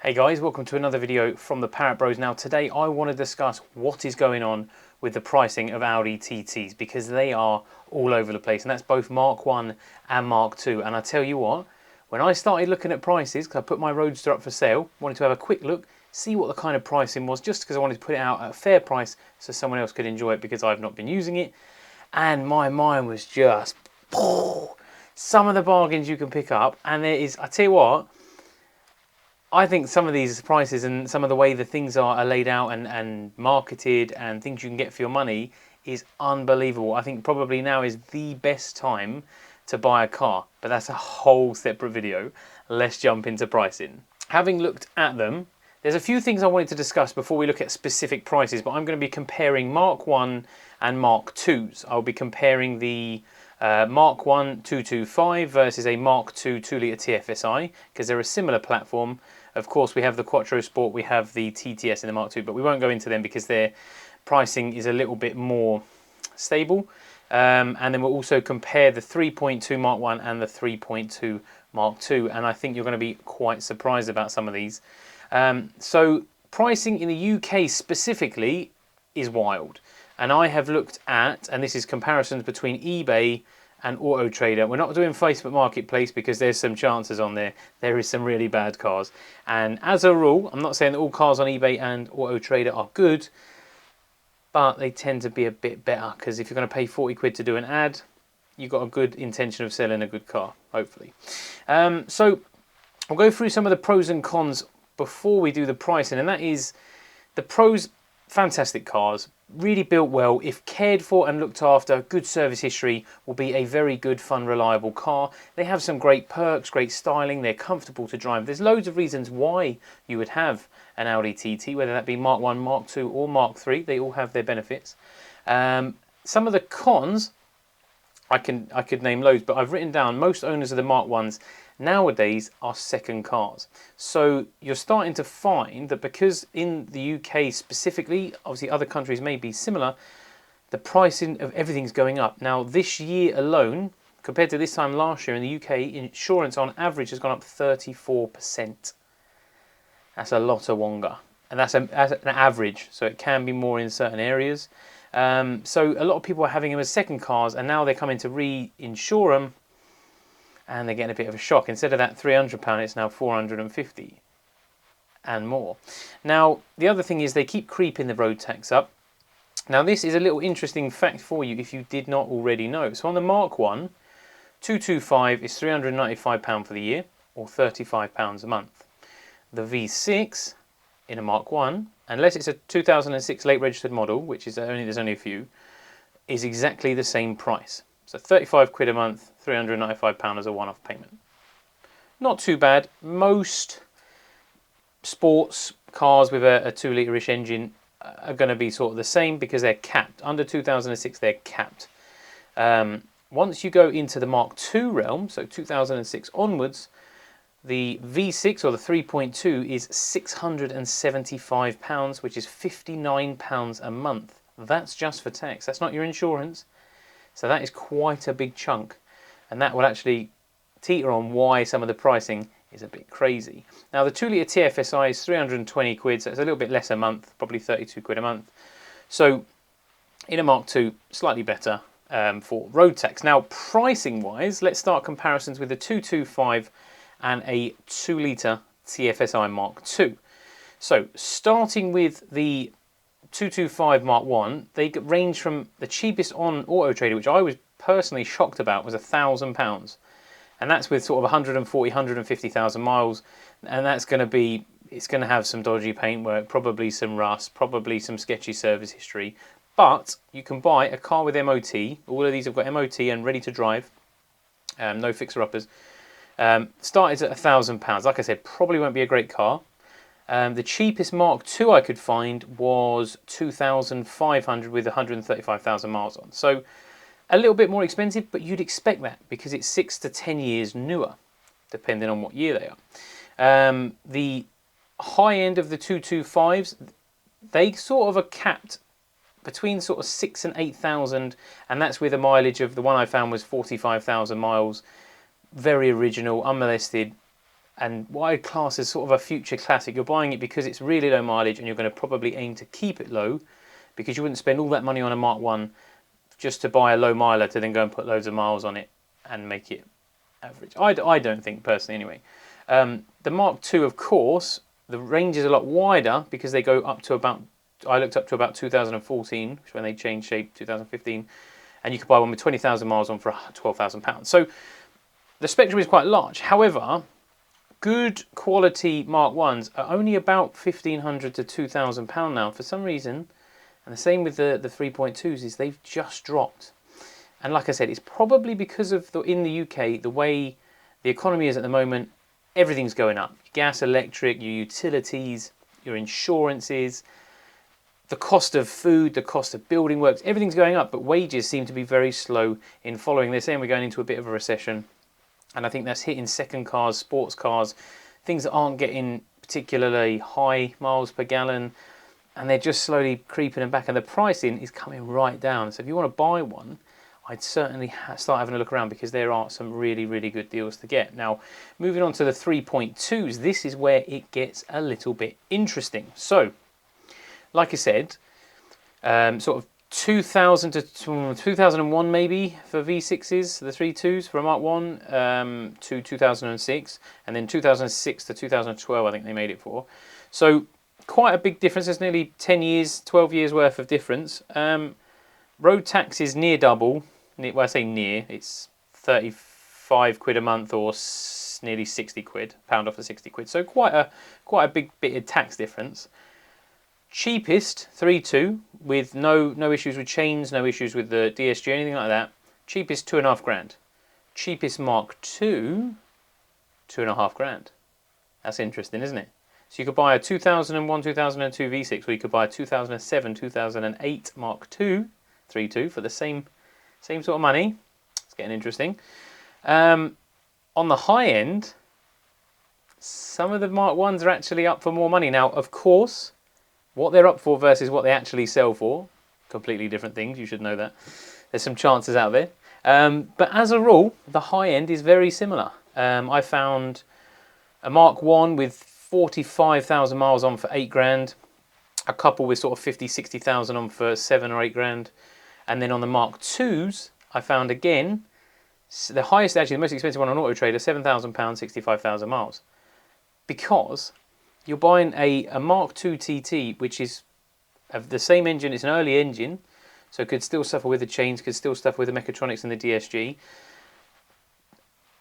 Hey guys, welcome to another video from the Parrot Bros. Now today I want to discuss what is going on with the pricing of Audi TTs because they are all over the place, and that's both Mark 1 and Mark 2. And I tell you what, when I started looking at prices, because I put my Roadster up for sale, wanted to have a quick look, see what the kind of pricing was, just because I wanted to put it out at a fair price so someone else could enjoy it because I've not been using it. And my mind was just, some of the bargains you can pick up, and there is, I tell you what, I think some of these prices and some of the way the things are laid out and marketed and things you can get for your money is unbelievable. I think probably now is the best time to buy a car, but that's a whole separate video. Let's jump into pricing. Having looked at them, there's a few things I wanted to discuss before we look at specific prices, but I'm going to be comparing Mark 1 and Mark 2s. I'll be comparing the Mark 1 225 versus a Mark 2 2-litre TFSI because they're a similar platform. Of course, we have the Quattro Sport, we have the TTS in the Mark II, but we won't go into them because their pricing is a little bit more stable. And then we'll also compare the 3.2 Mark 1 and the 3.2 Mark II, and I think you're going to be quite surprised about some of these. So pricing in the UK specifically is wild. And I have looked at, and this is comparisons between eBay and Auto Trader. We're not doing Facebook Marketplace because there's some chances on there. There is some really bad cars. And as a rule, I'm not saying that all cars on eBay and Auto Trader are good, but they tend to be a bit better because if you're going to pay 40 quid to do an ad, you've got a good intention of selling a good car, hopefully. So I'll go through some of the pros and cons before we do the pricing, and that is the pros. Fantastic cars, really built well. If cared for and looked after, good service history, will be a very good, fun, reliable car. They have some great perks, great styling, they're comfortable to drive. There's loads of reasons why you would have an Audi TT, whether that be Mark 1, Mark 2 or Mark 3. They all have their benefits. Some of the cons, I could name loads, but I've written down most owners of the Mark 1s nowadays are second cars. So you're starting to find that because in the UK specifically, obviously other countries may be similar, the pricing of everything's going up. Now this year alone, compared to this time last year in the UK, insurance on average has gone up 34%. That's a lot of wonga. And that's an average, so it can be more in certain areas. So a lot of people are having them as second cars, and now they're coming to reinsure them, and they're getting a bit of a shock. Instead of that £300, it's now £450 and more. Now, the other thing is they keep creeping the road tax up. Now, this is a little interesting fact for you if you did not already know. So on the Mark 1, 225 is £395 for the year, or £35 a month. The V6 in a Mark 1, unless it's a 2006 late registered model, which is there's only a few, is exactly the same price. So 35 quid a month, £395 as a one-off payment. Not too bad. Most sports cars with a 2-litre-ish engine are going to be sort of the same because they're capped. Under 2006, they're capped. Once you go into the Mark II realm, so 2006 onwards, the V6 or the 3.2 is £675, which is £59 a month. That's just for tax. That's not your insurance. So that is quite a big chunk, and that will actually teeter on why some of the pricing is a bit crazy. Now the 2-litre TFSI is 320 quid, so it's a little bit less a month, probably 32 quid a month. So in a Mark II, slightly better for road tax. Now pricing wise, let's start comparisons with the 225 and a 2-litre TFSI Mark II. So starting with the 225 Mark 1, they range from the cheapest on Auto Trader, which I was personally shocked about, was £1,000. And that's with sort of 140, 150,000 miles. And that's going to be, it's going to have some dodgy paintwork, probably some rust, probably some sketchy service history. But you can buy a car with MOT. All of these have got MOT and ready to drive. No fixer-uppers. Started at £1,000. Like I said, probably won't be a great car. The cheapest Mark II I could find was 2,500 with 135,000 miles on. So a little bit more expensive, but you'd expect that because it's 6 to 10 years newer, depending on what year they are. The high end of the 225s, they sort of are capped between sort of 6,000 and 8,000, and that's with a mileage of, the one I found was 45,000 miles. Very original, unmolested. and what I class as sort of a future classic. You're buying it because it's really low mileage and you're going to probably aim to keep it low, because you wouldn't spend all that money on a Mark 1 just to buy a low miler to then go and put loads of miles on it and make it average. I don't think, personally anyway. The Mark II, of course, the range is a lot wider because they go up to about, I looked up to about 2014, which is when they changed shape, 2015, and you could buy one with 20,000 miles on for £12,000. So the spectrum is quite large. However, good quality Mark 1s are only about £1,500 to £2,000 now. For some reason, and the same with the 3.2s, is they've just dropped. And like I said, it's probably because of, in the UK, the way the economy is at the moment, everything's going up. Gas, electric, your utilities, your insurances, the cost of food, the cost of building works, everything's going up, but wages seem to be very slow in following this. And we're going into a bit of a recession. And I think that's hitting second cars, sports cars, things that aren't getting particularly high miles per gallon, and they're just slowly creeping back, and the pricing is coming right down. So if you want to buy one, I'd certainly start having a look around, because there are some really, really good deals to get. Now, moving on to the 3.2s, this is where it gets a little bit interesting. So, like I said, sort of 2000 to 2001 maybe for V6s, the 3.2s for a Mark 1, to 2006, and then 2006 to 2012 I think they made it for. So quite a big difference. There's nearly 10 years, 12 years worth of difference. Road tax is near double. Well, I say near, it's 35 quid a month, or nearly 60 quid, pound off of 60 quid. So quite a big bit of tax difference. Cheapest 3.2 with no issues with chains, no issues with the DSG, anything like that. Cheapest £2.5 grand. Cheapest Mark II, £2.5 grand. That's interesting, isn't it? So you could buy a 2001, 2002 V6, or you could buy a 2007, 2008 Mark II 3.2 for the same sort of money. It's getting interesting. On the high end, some of the Mark 1s are actually up for more money. Now, of course, what they're up for versus what they actually sell for, completely different things, you should know that. There's some chances out there. But as a rule, the high end is very similar. I found a Mark 1 with 45,000 miles on for 8 grand, a couple with sort of 50, 60,000 on for 7 or 8 grand. And then on the Mark 2s, I found again, the highest, actually the most expensive one on Auto Trader, £7,000, 65,000 miles. Because you're buying a Mark II TT, which is of the same engine, it's an early engine, so it could still suffer with the chains, could still suffer with the mechatronics and the DSG.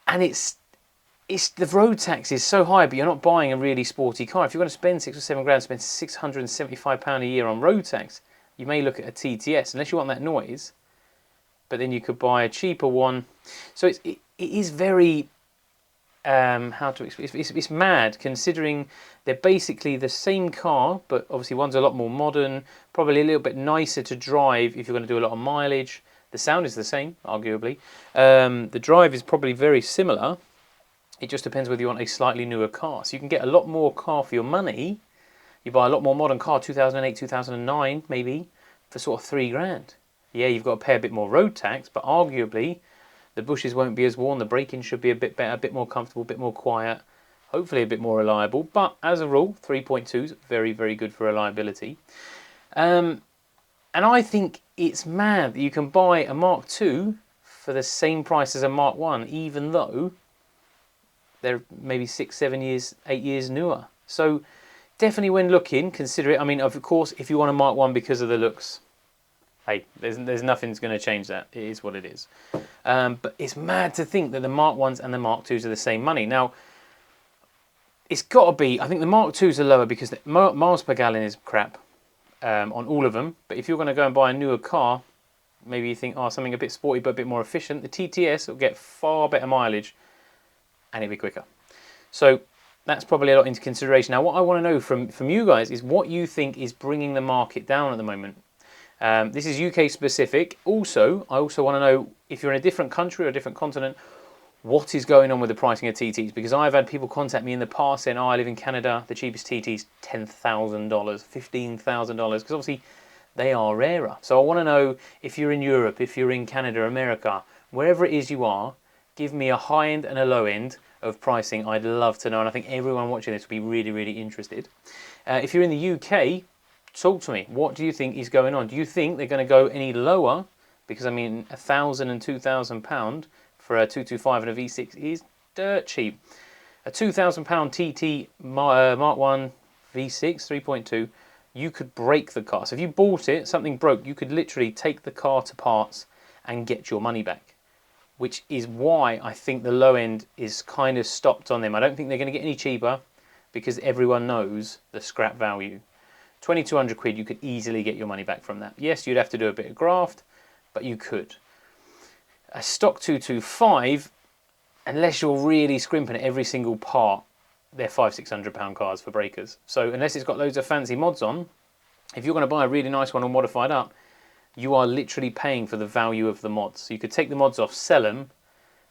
And it's the road tax is so high, but you're not buying a really sporty car. If you're going to spend 6 or 7 grand, spend £675 a year on road tax, you may look at a TTS, unless you want that noise. But then you could buy a cheaper one. So it is very, how to explain, it's mad, considering they're basically the same car, but obviously one's a lot more modern, probably a little bit nicer to drive if you're going to do a lot of mileage. The sound is the same, arguably. The drive is probably very similar. It just depends whether you want a slightly newer car. So you can get a lot more car for your money. You buy a lot more modern car, 2008, 2009, maybe, for sort of 3 grand. Yeah, you've got to pay a bit more road tax, but arguably the bushes won't be as worn, the braking should be a bit better, a bit more comfortable, a bit more quiet, hopefully a bit more reliable. But as a rule, 3.2s, very, very good for reliability. And I think it's mad that you can buy a Mark II for the same price as a Mark 1, even though they're maybe 6, 7 years, 8 years newer. So definitely when looking, consider it. I mean, of course, if you want a Mark 1 because of the looks, hey, there's nothing's going to change that. It is what it is. But it's mad to think that the Mark 1s and the Mark 2s are the same money. Now, it's got to be, I think the Mark 2s are lower because the miles per gallon is crap on all of them. But if you're going to go and buy a newer car, maybe you think, oh, something a bit sporty but a bit more efficient, the TTS will get far better mileage and it'll be quicker. So that's probably a lot into consideration. Now, what I want to know from you guys is what you think is bringing the market down at the moment. This is UK specific. Also, I also want to know if you're in a different country or a different continent, what is going on with the pricing of TTs? Because I've had people contact me in the past saying, oh, I live in Canada, the cheapest TT's $10,000, $15,000, because obviously they are rarer. So I want to know if you're in Europe, if you're in Canada, America, wherever it is you are, give me a high end and a low end, of pricing, I'd love to know, and I think everyone watching this would be really, really interested. If you're in the UK, talk to me. What do you think is going on? Do you think they're going to go any lower? Because I mean, £1,000 and £2,000 for a 225 and a V6 is dirt cheap. A £2,000 TT Mark 1 V6 3.2, you could break the car. So if you bought it, something broke, you could literally take the car to parts and get your money back, which is why I think the low end is kind of stopped on them. I don't think they're going to get any cheaper because everyone knows the scrap value. 2,200 quid, you could easily get your money back from that. Yes, you'd have to do a bit of graft, but you could. A stock 225, unless you're really scrimping at every single part, they're £500-600 cars for breakers. So unless it's got loads of fancy mods on, if you're going to buy a really nice one or modified up, you are literally paying for the value of the mods. So you could take the mods off, sell them,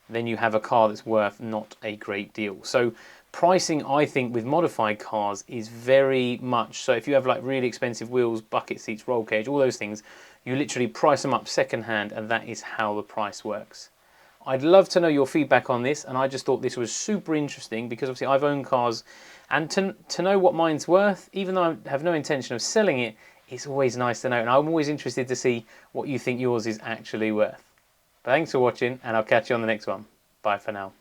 then you have a car that's worth not a great deal. So pricing, I think, with modified cars is very much, so if you have like really expensive wheels, bucket seats, roll cage, all those things, you literally price them up second hand, and that is how the price works. I'd love to know your feedback on this, and I just thought this was super interesting because obviously I've owned cars, and to know what mine's worth, even though I have no intention of selling it, it's always nice to know, and I'm always interested to see what you think yours is actually worth. But thanks for watching, and I'll catch you on the next one. Bye for now.